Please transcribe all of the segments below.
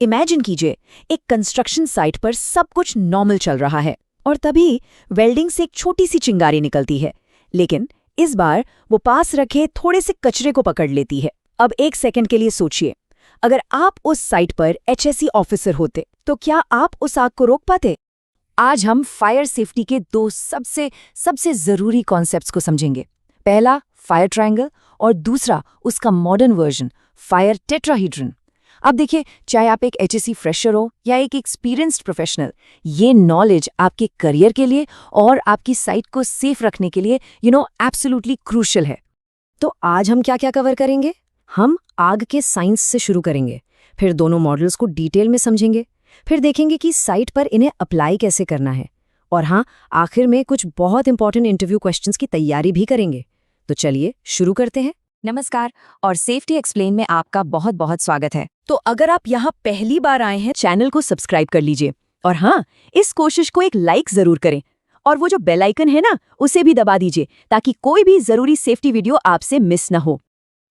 Imagine कीजिए, एक construction site पर सब कुछ नॉर्मल चल रहा है और तभी वेल्डिंग से एक छोटी सी चिंगारी निकलती है। लेकिन इस बार वो पास रखे थोड़े से कचरे को पकड़ लेती है। अब एक सेकंड के लिए सोचिए, अगर आप उस साइट पर एचएसई ऑफिसर होते तो क्या आप उस आग को रोक पाते? आज हम फायर सेफ्टी के दो सबसे जरूरी कॉन्सेप्ट्स को समझेंगे। पहला फायर ट्रायंगल और दूसरा उसका मॉडर्न वर्जन फायर टेट्राहीड्रन। अब देखिए, चाहे आप एक एचएसई फ्रेशर हो या एक एक्सपीरियंस्ड प्रोफेशनल, ये नॉलेज आपके करियर के लिए और आपकी साइट को सेफ रखने के लिए एब्सोल्युटली क्रूशियल है। तो आज हम क्या क्या कवर करेंगे? हम आग के साइंस से शुरू करेंगे, फिर दोनों मॉडल्स को डिटेल में समझेंगे, फिर देखेंगे कि साइट पर इन्हें अप्लाई कैसे करना है, और हाँ, आखिर में कुछ बहुत इंपॉर्टेंट इंटरव्यू क्वेश्चंस की तैयारी भी करेंगे। तो चलिए शुरू करते हैं। नमस्कार और सेफ्टी एक्सप्लेन में आपका बहुत बहुत स्वागत है। तो अगर आप यहाँ पहली बार आए हैं, चैनल को सब्सक्राइब कर लीजिए और हाँ, इस कोशिश को एक लाइक जरूर करें और वो जो बेल आइकन है ना, उसे भी दबा दीजिए ताकि कोई भी जरूरी सेफ्टी वीडियो आपसे मिस ना हो।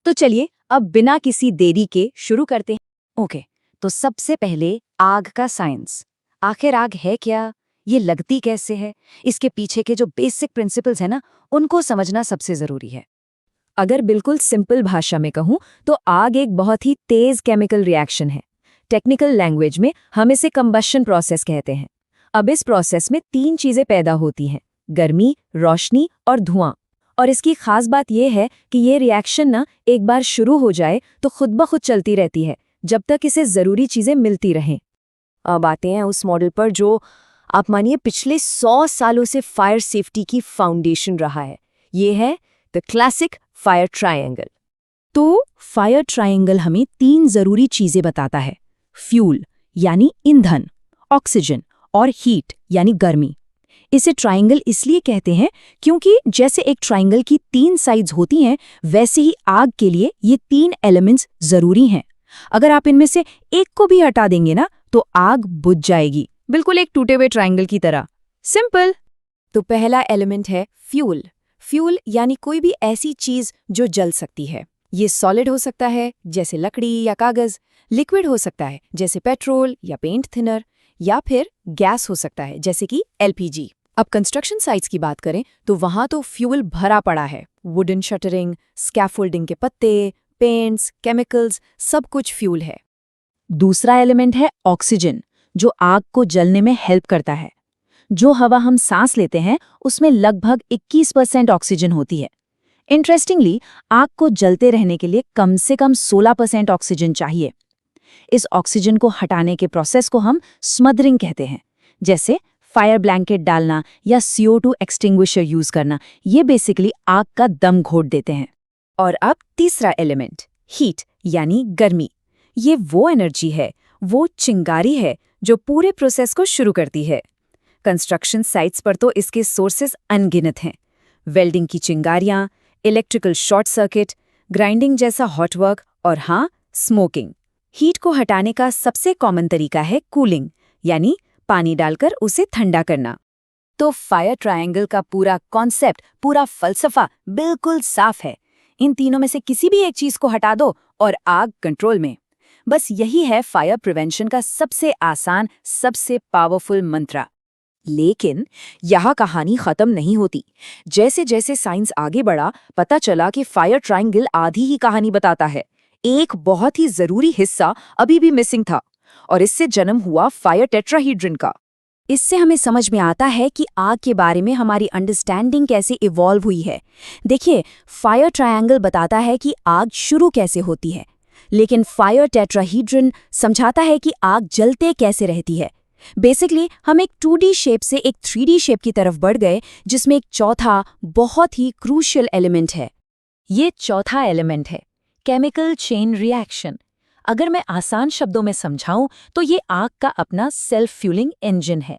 तो चलिए अब बिना किसी देरी के शुरू करते हैं। ओके, तो सबसे पहले आग का साइंस। आखिर आग है क्या, ये लगती कैसे है, इसके पीछे के जो बेसिक प्रिंसिपल्स हैं ना, उनको समझना सबसे जरूरी है। अगर बिल्कुल सिंपल भाषा में कहूँ तो आग एक बहुत ही तेज केमिकल रिएक्शन है। टेक्निकल लैंग्वेज में हम इसे कंबशन प्रोसेस कहते हैं। अब इस प्रोसेस में 3 चीजें पैदा होती हैं: गर्मी, रोशनी और धुआं। और इसकी खास बात यह है कि ये रिएक्शन ना एक बार शुरू हो जाए तो खुद ब खुद चलती रहती है जब तक इसे जरूरी चीजें मिलती रहें। अब आते हैं उस मॉडल पर जो आप मानिए पिछले 100 सालों से फायर सेफ्टी की फाउंडेशन रहा है। ये है द क्लासिक फायर ट्रायंगल। तो फायर ट्रायंगल हमें 3 जरूरी चीजें बताता है: फ्यूल यानी ईंधन, ऑक्सीजन और हीट यानी गर्मी। इसे ट्रायंगल इसलिए कहते हैं क्योंकि जैसे एक ट्रायंगल की 3 साइड्स होती हैं, वैसे ही आग के लिए ये 3 एलिमेंट्स जरूरी हैं। अगर आप इनमें से एक को भी हटा देंगे ना, तो आग बुझ जाएगी, बिल्कुल एक टूटे हुए ट्रायंगल की तरह। सिंपल। तो पहला एलिमेंट है फ्यूल। फ्यूल यानी कोई भी ऐसी चीज जो जल सकती है। ये सॉलिड हो सकता है जैसे लकड़ी या कागज, लिक्विड हो सकता है जैसे पेट्रोल या पेंट थिनर, या फिर गैस हो सकता है जैसे कि एलपीजी। अब कंस्ट्रक्शन साइट्स की बात करें तो वहां तो फ्यूल भरा पड़ा है। वुडन शटरिंग, स्कैफोल्डिंग के पत्ते, पेंट्स, केमिकल्स, सब कुछ फ्यूल है। दूसरा एलिमेंट है ऑक्सीजन, जो आग को जलने में हेल्प करता है। जो हवा हम सांस लेते हैं उसमें लगभग 21% ऑक्सीजन होती है। इंटरेस्टिंगली, आग को जलते रहने के लिए कम से कम 16% ऑक्सीजन चाहिए। इस ऑक्सीजन को हटाने के प्रोसेस को हम स्मदरिंग कहते हैं, जैसे फायर ब्लैंकेट डालना या CO2 एक्सटिंग्विशर यूज करना। ये बेसिकली आग का दम घोट देते हैं। और अब तीसरा एलिमेंट, हीट यानी गर्मी। ये वो एनर्जी है, वो चिंगारी है जो पूरे प्रोसेस को शुरू करती है। कंस्ट्रक्शन साइट्स पर तो इसके सोर्सेस अनगिनत हैं। वेल्डिंग की चिंगारियां, इलेक्ट्रिकल शॉर्ट सर्किट, ग्राइंडिंग जैसा हॉट वर्क और हाँ, स्मोकिंग। हीट को हटाने का सबसे कॉमन तरीका है कूलिंग, यानी पानी डालकर उसे ठंडा करना। तो फायर ट्रायंगल का पूरा कॉन्सेप्ट, पूरा फलसफा बिल्कुल साफ है। इन तीनों में से किसी भी एक चीज को हटा दो और आग कंट्रोल में। बस यही है फायर प्रिवेंशन का सबसे आसान, सबसे पावरफुल मंत्र। लेकिन यह कहानी खत्म नहीं होती। जैसे जैसे साइंस आगे बढ़ा, पता चला कि फायर ट्रायंगल आधी ही कहानी बताता है। एक बहुत ही जरूरी हिस्सा अभी भी मिसिंग था, और इससे जन्म हुआ फायर टेट्राहीड्रन का। इससे हमें समझ में आता है कि आग के बारे में हमारी अंडरस्टैंडिंग कैसे इवॉल्व हुई है। देखिए, फायर ट्रायंगल बताता है कि आग शुरू कैसे होती है, लेकिन फायर टेट्राहीड्रन समझाता है कि आग जलते कैसे रहती है। बेसिकली हम एक 2D शेप से एक 3D शेप की तरफ बढ़ गए, जिसमें एक चौथा बहुत ही क्रूशियल एलिमेंट है। ये चौथा एलिमेंट है केमिकल चेन रिएक्शन। अगर मैं आसान शब्दों में समझाऊं तो ये आग का अपना सेल्फ फ्यूलिंग इंजन है।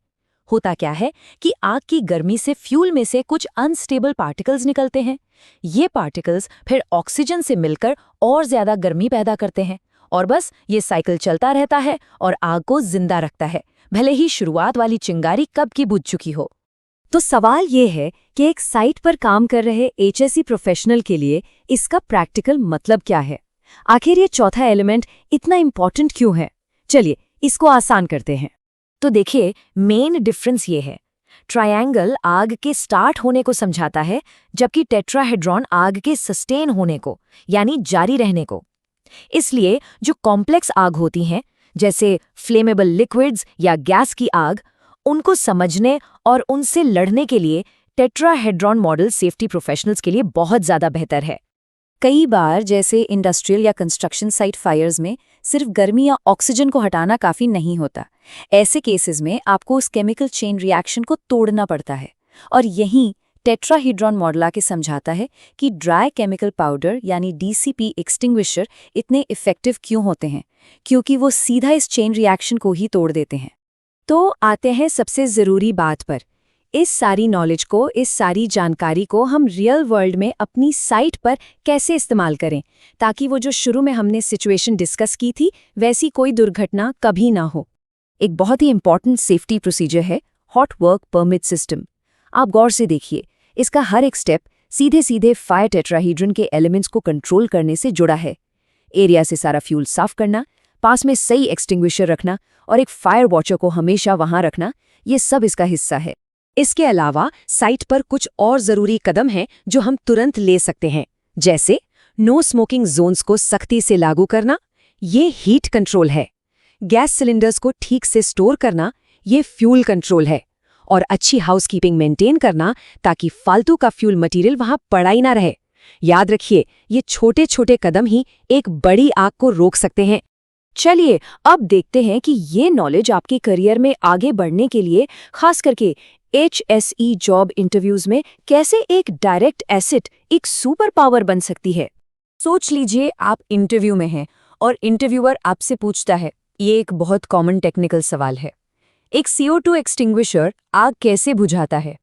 होता क्या है कि आग की गर्मी से फ्यूल में से कुछ अनस्टेबल पार्टिकल्स निकलते हैं। ये पार्टिकल्स फिर ऑक्सीजन से मिलकर और ज्यादा गर्मी पैदा करते हैं, और बस ये साइकिल चलता रहता है और आग को जिंदा रखता है, भले ही शुरुआत वाली चिंगारी कब की बुझ चुकी हो। तो सवाल ये है कि एक साइट पर काम कर रहे एचएसई प्रोफेशनल के लिए इसका प्रैक्टिकल मतलब क्या है? आखिर ये चौथा एलिमेंट इतना इम्पोर्टेंट क्यों है? चलिए इसको आसान करते हैं। तो देखिए, मेन डिफरेंस ये है, ट्रायंगल आग के स्टार्ट होने को समझाता है, जबकि टेट्राहेड्रॉन आग के सस्टेन होने को, यानी जारी रहने को। इसलिए जो कॉम्प्लेक्स आग होती हैं, जैसे फ्लेमेबल लिक्विड्स या गैस की आग, उनको समझने और उनसे लड़ने के लिए टेट्राहेड्रॉन मॉडल सेफ्टी प्रोफेशनल्स के लिए बहुत ज़्यादा बेहतर है। कई बार जैसे इंडस्ट्रियल या कंस्ट्रक्शन साइट फायर्स में सिर्फ गर्मी या ऑक्सीजन को हटाना काफ़ी नहीं होता। ऐसे केसेस में आपको उस केमिकल चेन रिएक्शन को तोड़ना पड़ता है। और यहीं टेट्राहेड्रॉन मॉडल आके समझाता है कि ड्राई केमिकल पाउडर यानी DCP एक्सटिंग्विशर इतने इफ़ेक्टिव क्यों होते हैं, क्योंकि वो सीधा इस चेन रिएक्शन को ही तोड़ देते हैं। तो आते हैं सबसे ज़रूरी बात पर। इस सारी नॉलेज को, इस सारी जानकारी को हम रियल वर्ल्ड में अपनी साइट पर कैसे इस्तेमाल करें, ताकि वो जो शुरू में हमने सिचुएशन डिस्कस की थी वैसी कोई दुर्घटना कभी ना हो। एक बहुत ही इंपॉर्टेंट सेफ्टी प्रोसीजर है हॉट वर्क परमिट सिस्टम। आप गौर से देखिए, इसका हर एक स्टेप सीधे सीधे फायर टेट्राहेड्रॉन के एलिमेंट्स को कंट्रोल करने से जुड़ा है। एरिया से सारा फ्यूल साफ करना, पास में सही एक्सटिंग्विशर रखना और एक फायर वॉचर को हमेशा वहां रखना, ये सब इसका हिस्सा है। इसके अलावा साइट पर कुछ और ज़रूरी कदम हैं जो हम तुरंत ले सकते हैं, जैसे नो स्मोकिंग जोन्स को सख्ती से लागू करना, ये हीट कंट्रोल है। गैस सिलेंडर्स को ठीक से स्टोर करना, ये फ्यूल कंट्रोल है। और अच्छी हाउसकीपिंग मेंटेन करना ताकि फालतू का फ्यूल मटेरियल वहां पड़ा ही ना रहे। याद रखिए, ये छोटे छोटे कदम ही एक बड़ी आग को रोक सकते हैं। चलिए अब देखते हैं कि ये नॉलेज आपके करियर में आगे बढ़ने के लिए, खास करके HSE जॉब इंटरव्यूज में, कैसे एक डायरेक्ट एसेट, एक सुपर पावर बन सकती है। सोच लीजिए आप इंटरव्यू में हैं और इंटरव्यूअर आपसे पूछता है, ये एक बहुत कॉमन टेक्निकल सवाल है, एक CO2 एक्सटिंग्विशर आग कैसे बुझाता है।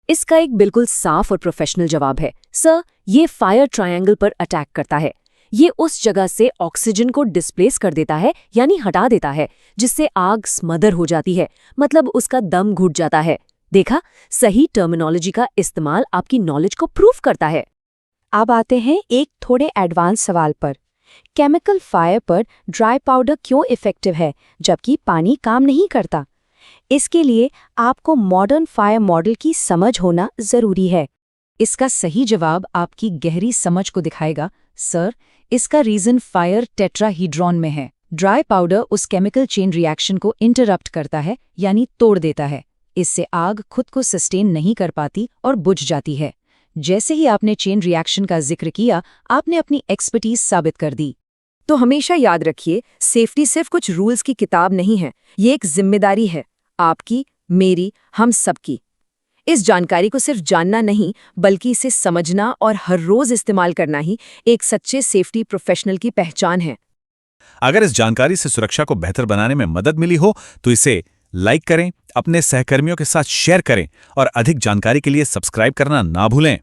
इसका एक बिल्कुल साफ और प्रोफेशनल जवाब है, सर ये फायर ट्रायंगल पर अटैक करता है। ये उस जगह से ऑक्सीजन को डिस्प्लेस कर देता है, यानी हटा देता है, जिससे आग स्मदर हो जाती है, मतलब उसका दम घुट जाता है। देखा, सही टर्मिनोलॉजी का इस्तेमाल आपकी नॉलेज को प्रूफ करता है। अब आते हैं एक थोड़े एडवांस सवाल पर। केमिकल फायर पर ड्राई पाउडर क्यों इफेक्टिव है जबकि पानी काम नहीं करता? इसके लिए आपको मॉडर्न फायर मॉडल की समझ होना जरूरी है। इसका सही जवाब आपकी गहरी समझ को दिखाएगा। सर, इसका रीजन फायर टेट्राहेड्रॉन में है। ड्राई पाउडर उस केमिकल चेन रिएक्शन को इंटरप्ट करता है, यानी तोड़ देता है। इससे आग खुद को सस्टेन नहीं कर पाती और बुझ जाती है। जैसे ही आपने चेन रिएक्शन का जिक्र किया, आपने अपनी एक्सपर्टीज साबित कर दी। तो हमेशा याद रखिए, सेफ्टी सिर्फ कुछ रूल्स की किताब नहीं है, ये एक जिम्मेदारी है, आपकी, मेरी, हम सबकी। इस जानकारी को सिर्फ जानना नहीं, बल्कि इसे समझना और हर रोज इस्तेमाल करना ही एक सच्चे सेफ्टी प्रोफेशनल की पहचान है। अगर इस जानकारी से सुरक्षा को बेहतर बनाने में मदद मिली हो तो इसे लाइक करें, अपने सहकर्मियों के साथ शेयर करें और अधिक जानकारी के लिए सब्सक्राइब करना ना भूलें।